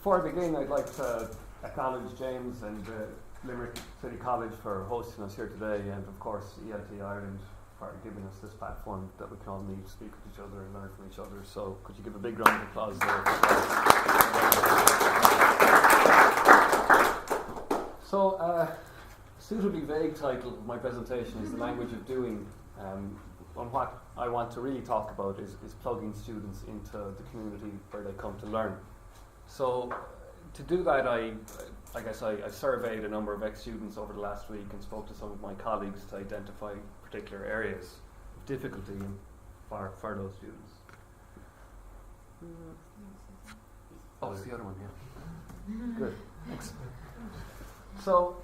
Before I begin, I'd like to acknowledge James and Limerick City College for hosting us here today, and of course ELT Ireland for giving us this platform that we can all meet, speak with each other and learn from each other. So could you give a big round of applause there? So, suitably vague title of my presentation is The Language of Doing. And what I want to really talk about is plugging students into the community where they come to learn. So to do that, I surveyed a number of ex-students over the last week and spoke to some of my colleagues to identify particular areas of difficulty for those students. Oh, it's the other one here. Good, thanks. So,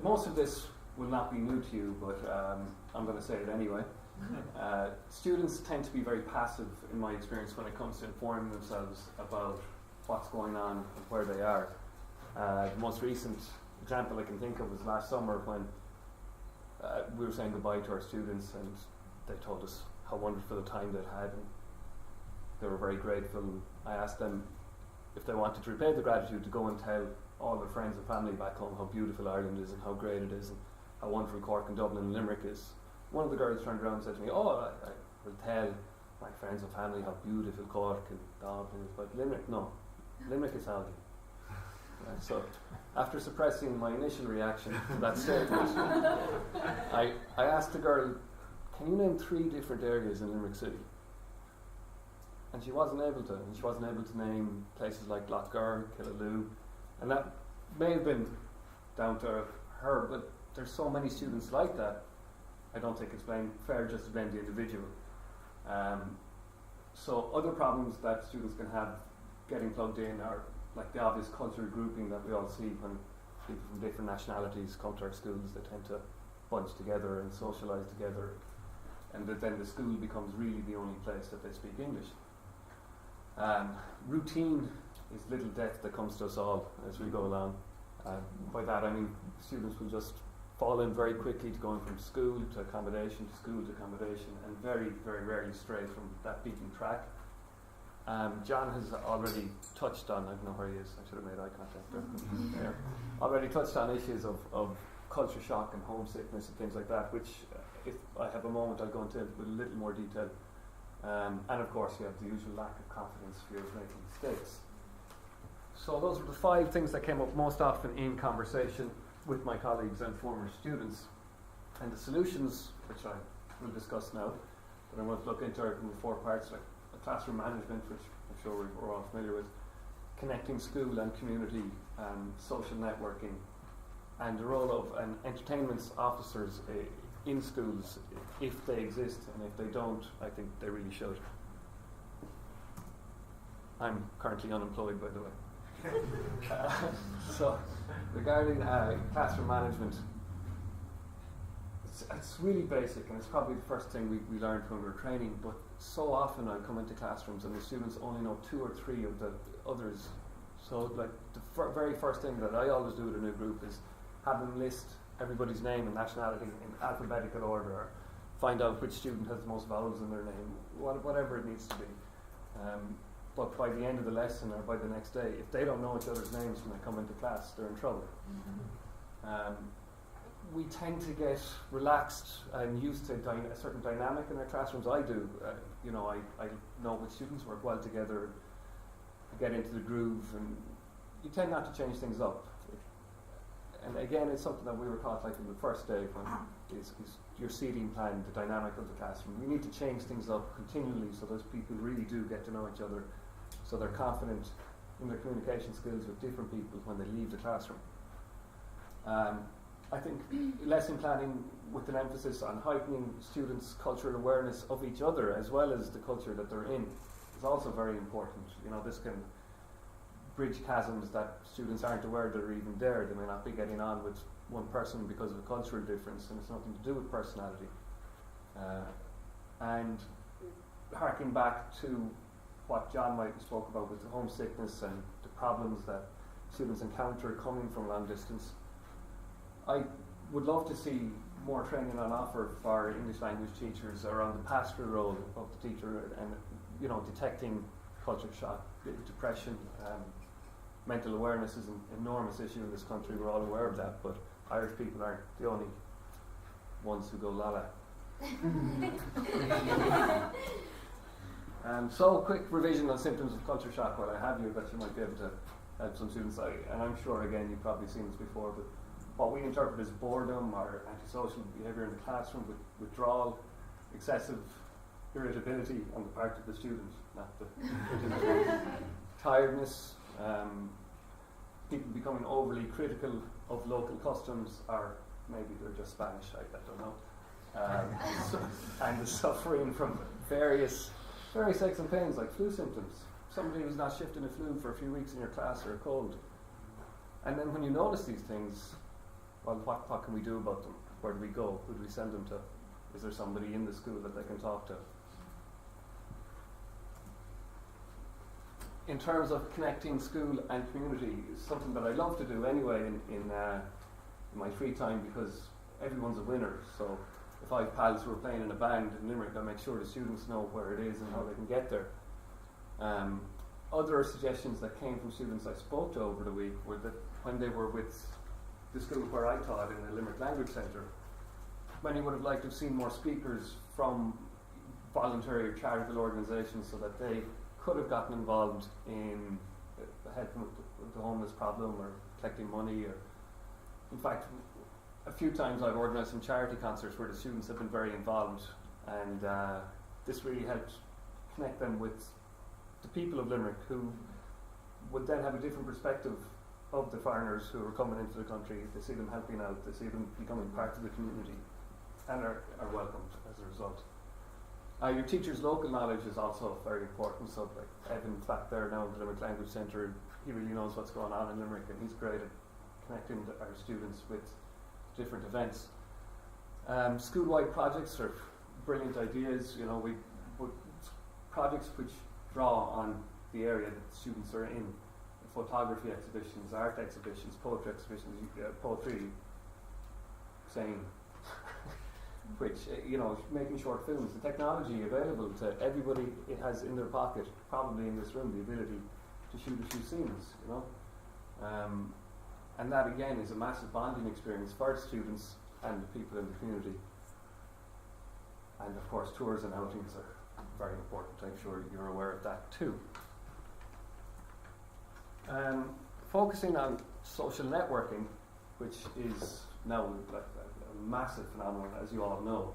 most of this will not be new to you, but I'm going to say it anyway. Students tend to be very passive, in my experience, when it comes to informing themselves about what's going on and where they are. The most recent example I can think of was last summer when we were saying goodbye to our students, and they told us how wonderful the time they'd had, and they were very grateful. And I asked them if they wanted to repay the gratitude to go and tell all their friends and family back home how beautiful Ireland is and how great it is and how wonderful Cork and Dublin and Limerick is. One of the girls turned around and said to me, I will tell my friends and family how beautiful Cork and Dublin is, but Limerick, no. Limerick is ugly. So, after suppressing my initial reaction to that statement, I asked the girl, can you name 3 different areas in Limerick City? And she wasn't able to. And she wasn't able to name places like Lochgar, Killaloo, and that may have been down to her, but there's so many students like that. I don't think it's fair just to blame the individual. So other problems that students can have getting plugged in are like the obvious cultural grouping that we all see when people from different nationalities come to our schools. They tend to bunch together and socialise together, and then the school becomes really the only place that they speak English. Routine is little death that comes to us all as we go along. By that I mean students will just fall in very quickly to going from school to accommodation to school to accommodation, and very, very rarely stray from that beaten track. John has already touched on, I don't know where he is, I should have made eye contact there. Yeah. Already touched on issues of culture shock and homesickness and things like that, which if I have a moment I'll go into with a little more detail. And of course you have the usual lack of confidence, fear of making mistakes. So those were the 5 things that came up most often in conversation with my colleagues and former students. And the solutions, which I will discuss now, but I want to look into in the 4 parts, like classroom management, which I'm sure we're all familiar with, connecting school and community, social networking, and the role of entertainment officers in schools, if they exist, and if they don't, I think they really should. I'm currently unemployed, by the way. So, regarding classroom management, it's really basic, and it's probably the first thing we learned when we were training, but so often I come into classrooms and the students only know 2 or 3 of the others. So like the very first thing that I always do with a new group is have them list everybody's name and nationality in alphabetical order, or find out which student has the most vowels in their name, whatever it needs to be. But by the end of the lesson or by the next day, if they don't know each other's names when they come into class, they're in trouble. We tend to get relaxed and used to a certain dynamic in our classrooms. I do. I know which students work well together, get into the groove, and you tend not to change things up. And again, it's something that we were taught like in the first day when is your seating plan, the dynamic of the classroom. You need to change things up continually so those people really do get to know each other, so they're confident in their communication skills with different people when they leave the classroom. I think lesson planning with an emphasis on heightening students' cultural awareness of each other as well as the culture that they're in is also very important. This can bridge chasms that students aren't aware that are even there. They may not be getting on with one person because of a cultural difference, and it's nothing to do with personality. And harking back to what John might have spoke about with the homesickness and the problems that students encounter coming from long distance, I would love to see more training on offer for English language teachers around the pastoral role of the teacher and detecting culture shock, depression. Mental awareness is an enormous issue in this country. We're all aware of that, but Irish people aren't the only ones who go la-la. So, quick revision on symptoms of culture shock while I have you, that you might be able to help some students. And I'm sure, again, you've probably seen this before, but what we interpret as boredom or antisocial behaviour in the classroom, withdrawal, excessive irritability on the part of the student, not the tiredness, people becoming overly critical of local customs, or maybe they're just Spanish, I don't know, and the suffering from various aches and pains like flu symptoms. Somebody who's not shifting a flu for a few weeks in your class, or a cold. And then when you notice these things, well, what can we do about them? Where do we go? Who do we send them to? Is there somebody in the school that they can talk to? In terms of connecting school and community, is something that I love to do anyway in my free time, because everyone's a winner. So if I have pals who are playing in a band in Limerick, I make sure the students know where it is and how they can get there. Other suggestions that came from students I spoke to over the week were that when they were with the school where I taught in the Limerick Language Centre, many would have liked to have seen more speakers from voluntary or charitable organisations, so that they could have gotten involved in helping with the homeless problem, or collecting money, or in fact a few times I've organised some charity concerts where the students have been very involved, and this really helped connect them with the people of Limerick, who would then have a different perspective of the foreigners who are coming into the country. They see them helping out, they see them becoming part of the community, and are welcomed as a result. Your teacher's local knowledge is also very important. So, like Evan's back there now at the Limerick Language Centre, he really knows what's going on in Limerick, and he's great at connecting our students with different events. School-wide projects are brilliant ideas. You know, we projects which draw on the area that the students are in. Photography exhibitions, art exhibitions, poetry exhibitions, poetry, saying, which, making short films. The technology available to everybody it has in their pocket, probably in this room, the ability to shoot a few scenes, and that again is a massive bonding experience for students and the people in the community. And of course, tours and outings are very important. I'm sure you're aware of that too. Focusing on social networking, which is now like a massive phenomenon, as you all know.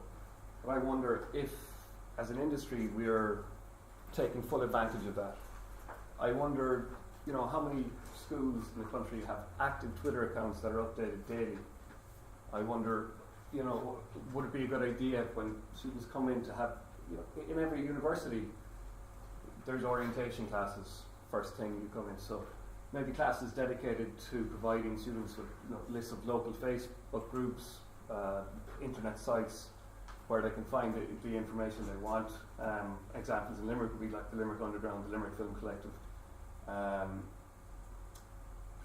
But I wonder if, as an industry, we're taking full advantage of that. I wonder, how many schools in the country have active Twitter accounts that are updated daily. I wonder, would it be a good idea when students come in to have, in every university, there's orientation classes first thing you come in. So maybe classes dedicated to providing students with lists of local Facebook groups, internet sites where they can find the information they want. Examples in Limerick would be like the Limerick Underground, the Limerick Film Collective.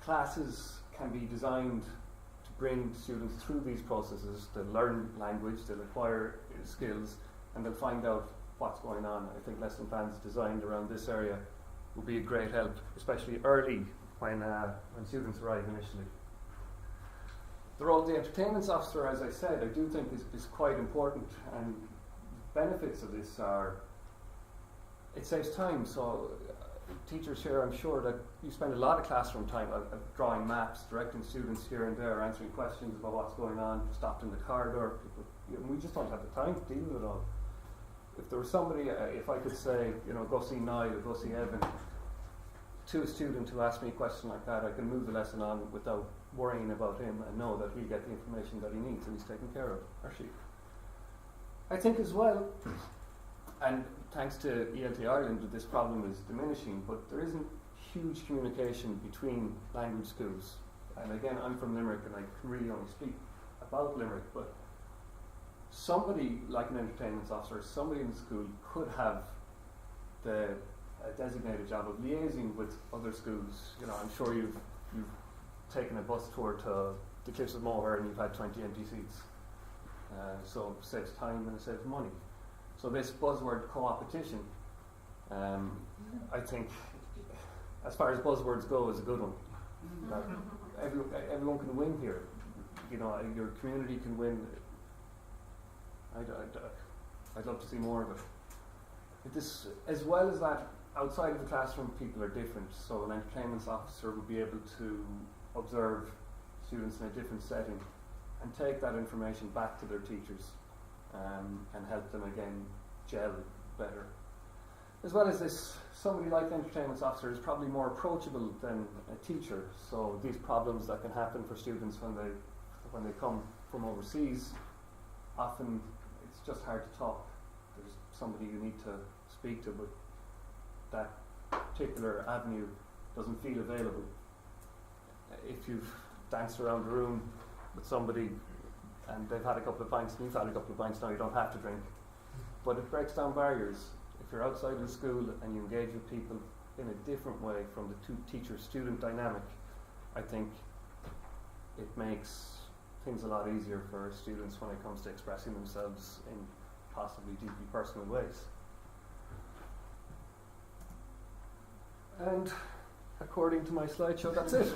Classes can be designed to bring students through these processes. They'll learn language, they'll acquire skills, and they'll find out what's going on. I think lesson plans designed around this area will be a great help, especially early when students arrive initially. The role of the entertainment officer, as I said, I do think is quite important, and the benefits of this are it saves time. So teachers here, I'm sure that you spend a lot of classroom time drawing maps, directing students here and there, answering questions about what's going on, stopped in the corridor. We just don't have the time to deal with it all. If there was somebody, if I could say, go see Niall or go see Evan, to a student who asked me a question like that, I can move the lesson on without worrying about him and know that he'll get the information that he needs and he's taken care of, or she. I think as well, and thanks to ELT Ireland, this problem is diminishing, but there isn't huge communication between language schools. And again, I'm from Limerick and I can really only speak about Limerick, but somebody like an entertainment officer, somebody in the school could have the designated job of liaising with other schools. I'm sure you've taken a bus tour to the Cliffs of Moher and you've had 20 empty seats. So it saves time and it saves money. So this buzzword co-opetition I think, as far as buzzwords go, is a good one. That everyone can win here. You know, your community can win. I'd love to see more of it. This, as well as that, outside of the classroom, people are different. So an entertainment officer will be able to observe students in a different setting and take that information back to their teachers and help them again gel better. As well as this, somebody like the entertainment officer is probably more approachable than a teacher. So these problems that can happen for students when they come from overseas, often it's just hard to talk. There's somebody you need to speak to, but that particular avenue doesn't feel available. If you've danced around the room with somebody and they've had a couple of pints and you've had a couple of pints, now you don't have to drink. But it breaks down barriers. If you're outside of school and you engage with people in a different way from the two teacher-student dynamic, I think it makes things a lot easier for students when it comes to expressing themselves in possibly deeply personal ways. And according to my slideshow, that's it.